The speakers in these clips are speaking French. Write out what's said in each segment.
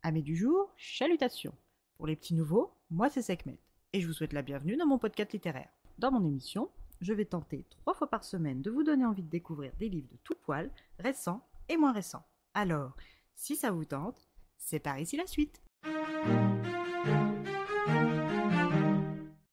Amis du jour, chalutations. Pour les petits nouveaux, moi c'est Sekhmet et je vous souhaite la bienvenue dans mon podcast littéraire. Dans mon émission, je vais tenter 3 fois par semaine de vous donner envie de découvrir des livres de tout poil, récents et moins récents. Alors, si ça vous tente, c'est par ici la suite.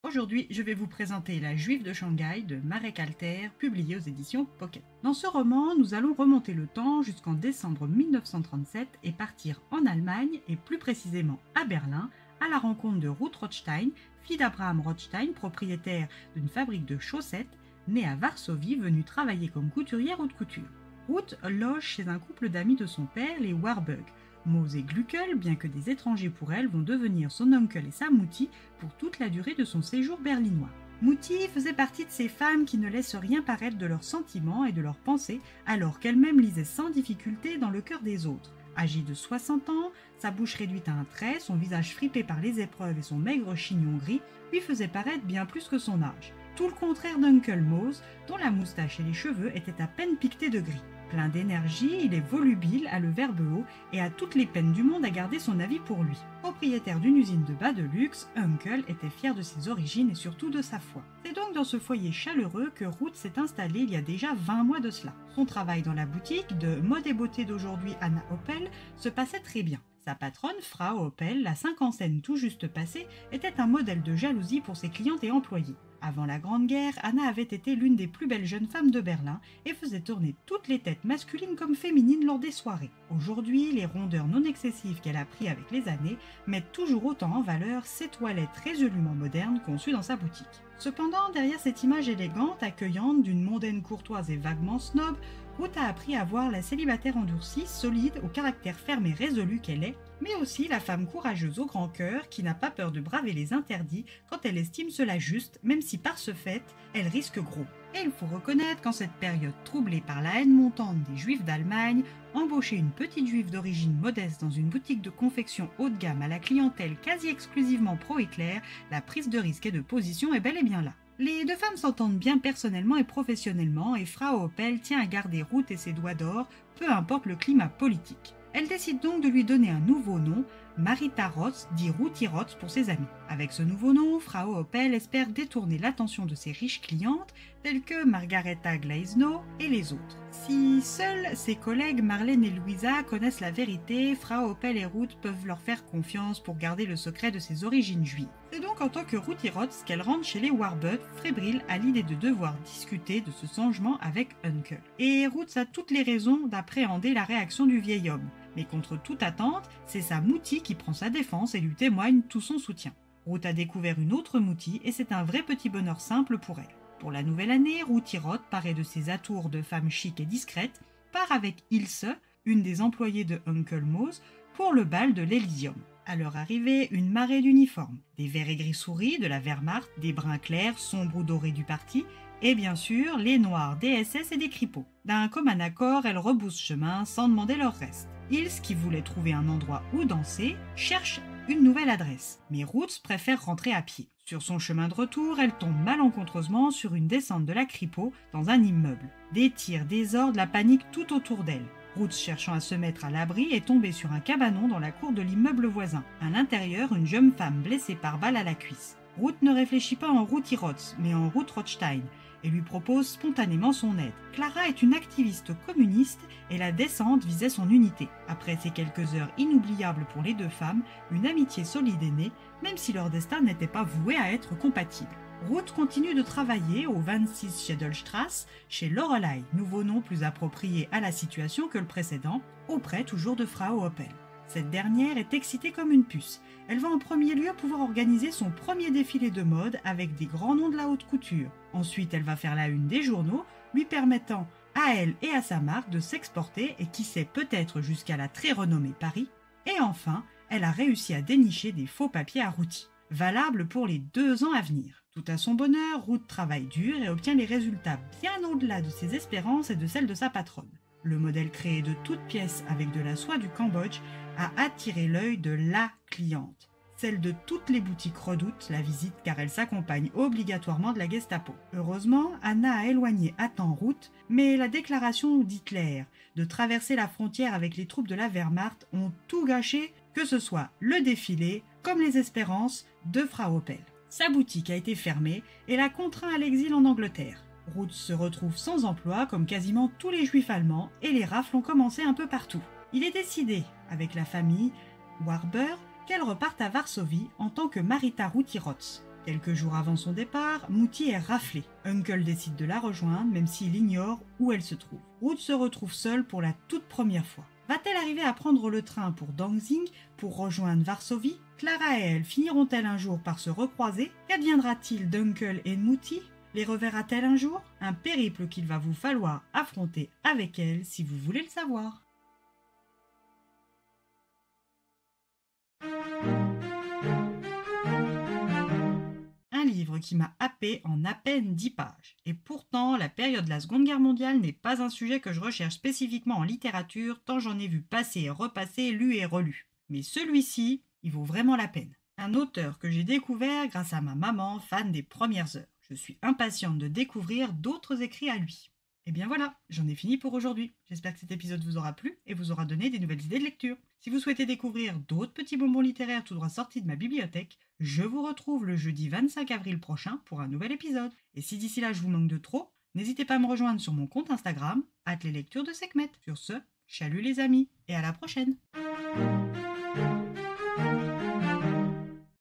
Aujourd'hui, je vais vous présenter La Juive de Shanghai de Marek Alter, publié aux éditions Pocket. Dans ce roman, nous allons remonter le temps jusqu'en décembre 1937 et partir en Allemagne, et plus précisément à Berlin, à la rencontre de Ruth Rothstein, fille d'Abraham Rothstein, propriétaire d'une fabrique de chaussettes, née à Varsovie, venue travailler comme couturière haute couture. Ruth loge chez un couple d'amis de son père, les Warburg. Mose et Gluckel, bien que des étrangers pour elle, vont devenir son oncle et sa Mouti pour toute la durée de son séjour berlinois. Mouti faisait partie de ces femmes qui ne laissent rien paraître de leurs sentiments et de leurs pensées, alors qu'elle-même lisait sans difficulté dans le cœur des autres. Âgée de 60 ans, sa bouche réduite à un trait, son visage fripé par les épreuves et son maigre chignon gris lui faisaient paraître bien plus que son âge. Tout le contraire d'Uncle Mose, dont la moustache et les cheveux étaient à peine piquetés de gris. Plein d'énergie, il est volubile, a le verbe haut et a toutes les peines du monde à garder son avis pour lui. Propriétaire d'une usine de bas de luxe, Uncle était fier de ses origines et surtout de sa foi. C'est donc dans ce foyer chaleureux que Ruth s'est installée il y a déjà 20 mois de cela. Son travail dans la boutique de mode et beauté d'aujourd'hui Anna Oppel se passait très bien. Sa patronne, Frau Oppel, la cinquantaine tout juste passée, était un modèle de jalousie pour ses clientes et employés. Avant la Grande Guerre, Anna avait été l'une des plus belles jeunes femmes de Berlin et faisait tourner toutes les têtes masculines comme féminines lors des soirées. Aujourd'hui, les rondeurs non excessives qu'elle a pris avec les années mettent toujours autant en valeur ses toilettes résolument modernes conçues dans sa boutique. Cependant, derrière cette image élégante, accueillante, d'une mondaine courtoise et vaguement snob, Ruth a appris à voir la célibataire endurcie, solide, au caractère ferme et résolu qu'elle est, mais aussi la femme courageuse au grand cœur qui n'a pas peur de braver les interdits quand elle estime cela juste, même si par ce fait, elle risque gros. Et il faut reconnaître qu'en cette période troublée par la haine montante des Juifs d'Allemagne, embaucher une petite juive d'origine modeste dans une boutique de confection haut de gamme à la clientèle quasi exclusivement pro-Hitler, la prise de risque et de position est bel et bien là. Les deux femmes s'entendent bien personnellement et professionnellement et Frau Oppel tient à garder Ruth et ses doigts d'or, peu importe le climat politique. Elle décide donc de lui donner un nouveau nom, Marita Roth, dit Ruthi Roth pour ses amis. Avec ce nouveau nom, Frau Oppel espère détourner l'attention de ses riches clientes, telles que Margareta Gleisnow et les autres. Si seuls ses collègues Marlène et Louisa connaissent la vérité, Frau Oppel et Ruth peuvent leur faire confiance pour garder le secret de ses origines juives. C'est donc en tant que Ruthi Roth qu'elle rentre chez les Warburg, fébrile à l'idée de devoir discuter de ce changement avec Uncle. Et Ruth a toutes les raisons d'appréhender la réaction du vieil homme. Mais contre toute attente, c'est sa Mouti qui prend sa défense et lui témoigne tout son soutien. Ruth a découvert une autre Mouti et c'est un vrai petit bonheur simple pour elle. Pour la nouvelle année, Ruthi Roth, parée de ses atours de femme chic et discrète, part avec Ilse, une des employées de Uncle Mose, pour le bal de l'Elysium. À leur arrivée, une marée d'uniformes, des verts et gris souris de la Wehrmacht, des bruns clairs, sombres ou dorés du parti, et bien sûr les noirs des SS et des cripauds. D'un commun accord, elles reboussent chemin sans demander leur reste. Ilse, qui voulait trouver un endroit où danser, cherche une nouvelle adresse, mais Ruth préfère rentrer à pied. Sur son chemin de retour, elle tombe malencontreusement sur une descente de la Kripo dans un immeuble. Des tirs, des ordres, la panique tout autour d'elle. Ruth, cherchant à se mettre à l'abri, est tombée sur un cabanon dans la cour de l'immeuble voisin. À l'intérieur, une jeune femme blessée par balle à la cuisse. Ruth ne réfléchit pas en Ruthi Roth, mais en Ruth Rothstein, et lui propose spontanément son aide. Clara est une activiste communiste et la descente visait son unité. Après ces quelques heures inoubliables pour les deux femmes, une amitié solide est née, même si leur destin n'était pas voué à être compatible. Ruth continue de travailler au 26 Schädelstrasse chez Lorelei, nouveau nom plus approprié à la situation que le précédent, auprès toujours de Frau Oppel. Cette dernière est excitée comme une puce. Elle va en premier lieu pouvoir organiser son premier défilé de mode avec des grands noms de la haute couture. Ensuite, elle va faire la une des journaux, lui permettant à elle et à sa marque de s'exporter et qui sait peut-être jusqu'à la très renommée Paris. Et enfin, elle a réussi à dénicher des faux papiers à Ruthi, valables pour les 2 ans à venir. Tout à son bonheur, Ruth travaille dur et obtient les résultats bien au-delà de ses espérances et de celles de sa patronne. Le modèle créé de toutes pièces avec de la soie du Cambodge a attiré l'œil de la cliente. Celle de toutes les boutiques redoutent la visite car elle s'accompagne obligatoirement de la Gestapo. Heureusement, Anna a éloigné à temps Ruth, mais la déclaration d'Hitler de traverser la frontière avec les troupes de la Wehrmacht ont tout gâché que ce soit le défilé comme les espérances de Frau Oppel. Sa boutique a été fermée et l'a contraint à l'exil en Angleterre. Ruth se retrouve sans emploi comme quasiment tous les juifs allemands et les rafles ont commencé un peu partout. Il est décidé, avec la famille Warburg, qu'elle reparte à Varsovie en tant que Marita Ruti-Rotz. Quelques jours avant son départ, Mutti est raflée. Uncle décide de la rejoindre même s'il ignore où elle se trouve. Ruth se retrouve seule pour la toute première fois. Va-t-elle arriver à prendre le train pour Danzig pour rejoindre Varsovie? Clara et elle finiront-elles un jour par se recroiser? Qu'adviendra-t-il d'Uncle et de Mutti? Les reverra-t-elle un jour? Un périple qu'il va vous falloir affronter avec elle si vous voulez le savoir. Un livre qui m'a happé en à peine 10 pages. Et pourtant, la période de la Seconde Guerre mondiale n'est pas un sujet que je recherche spécifiquement en littérature, tant j'en ai vu passer et repasser, lu et relu. Mais celui-ci, il vaut vraiment la peine. Un auteur que j'ai découvert grâce à ma maman, fan des premières heures. Je suis impatiente de découvrir d'autres écrits à lui. Et bien voilà, j'en ai fini pour aujourd'hui. J'espère que cet épisode vous aura plu et vous aura donné des nouvelles idées de lecture. Si vous souhaitez découvrir d'autres petits bonbons littéraires tout droit sortis de ma bibliothèque, je vous retrouve le jeudi 25 avril prochain pour un nouvel épisode. Et si d'ici là je vous manque de trop, n'hésitez pas à me rejoindre sur mon compte Instagram, @leslectures de Sekhmet. Sur ce, chalut les amis et à la prochaine.